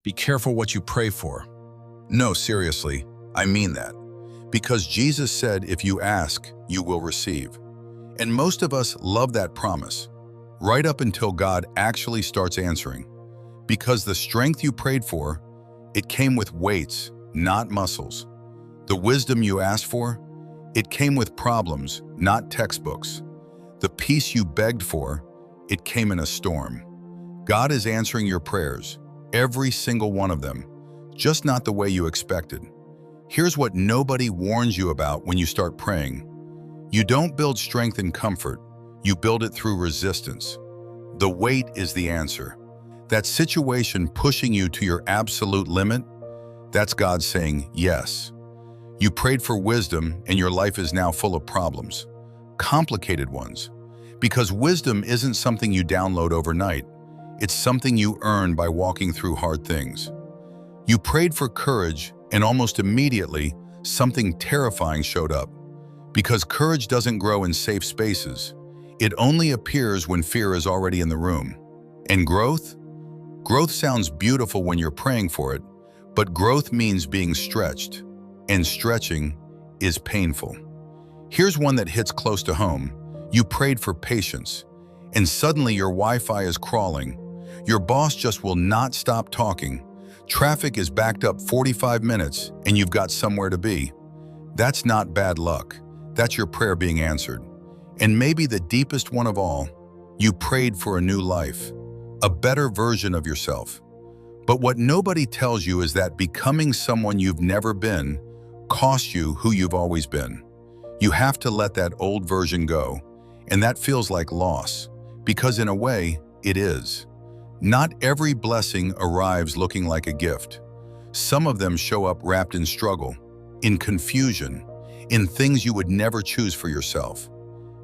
Be careful what you pray for. No, seriously, I mean that. Because Jesus said if you ask, you will receive. And most of us love that promise, right up until God actually starts answering. Because the strength you prayed for, it came with weights, not muscles. The wisdom you asked for, it came with problems, not textbooks. The peace you begged for, it came in a storm. God is answering your prayers, every single one of them, just not the way you expected. Here's what nobody warns you about when you start praying. You don't build strength and comfort, you build it through resistance. The weight is the answer. That situation pushing you to your absolute limit, that's God saying yes. You prayed for wisdom and your life is now full of problems, complicated ones. Because wisdom isn't something you download overnight. It's something you earn by walking through hard things. You prayed for courage and almost immediately, something terrifying showed up. Because courage doesn't grow in safe spaces. It only appears when fear is already in the room. And growth? Growth sounds beautiful when you're praying for it, but growth means being stretched. And stretching is painful. Here's one that hits close to home. You prayed for patience, and suddenly your Wi-Fi is crawling. Your boss just will not stop talking. Traffic is backed up 45 minutes, and you've got somewhere to be. That's not bad luck. That's your prayer being answered. And maybe the deepest one of all, you prayed for a new life, a better version of yourself. But what nobody tells you is that becoming someone you've never been costs you who you've always been. You have to let that old version go, and that feels like loss, because in a way, it is. Not every blessing arrives looking like a gift. Some of them show up wrapped in struggle, in confusion, in things you would never choose for yourself.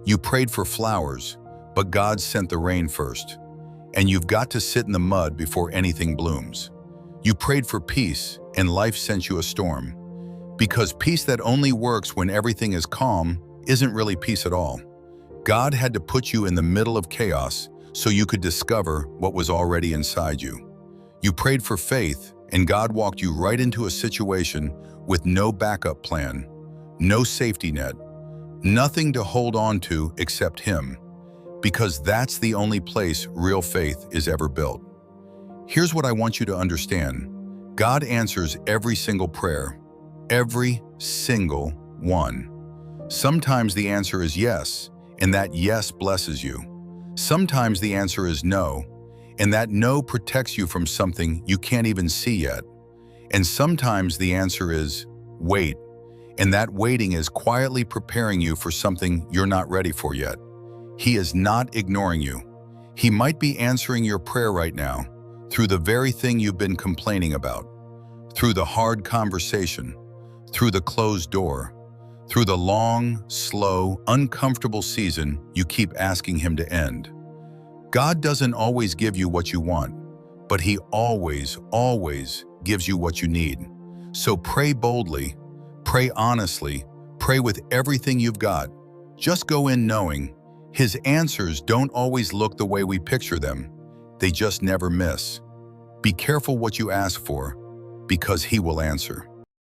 You prayed for flowers, but God sent the rain first, and you've got to sit in the mud before anything blooms. You prayed for peace, and life sent you a storm. Because peace that only works when everything is calm isn't really peace at all. God had to put you in the middle of chaos so you could discover what was already inside you. You prayed for faith, and God walked you right into a situation with no backup plan, no safety net, nothing to hold on to except Him, because that's the only place real faith is ever built. Here's what I want you to understand. God answers every single prayer, every single one. Sometimes the answer is yes, and that yes blesses you. Sometimes the answer is no, and that no protects you from something you can't even see yet. And sometimes the answer is wait, and that waiting is quietly preparing you for something you're not ready for yet. He is not ignoring you. He might be answering your prayer right now through the very thing you've been complaining about, through the hard conversation, through the closed door, through the long, slow, uncomfortable season you keep asking Him to end. God doesn't always give you what you want, but He always, always gives you what you need. So pray boldly, pray honestly, pray with everything you've got. Just go in knowing His answers don't always look the way we picture them. They just never miss. Be careful what you ask for, because He will answer.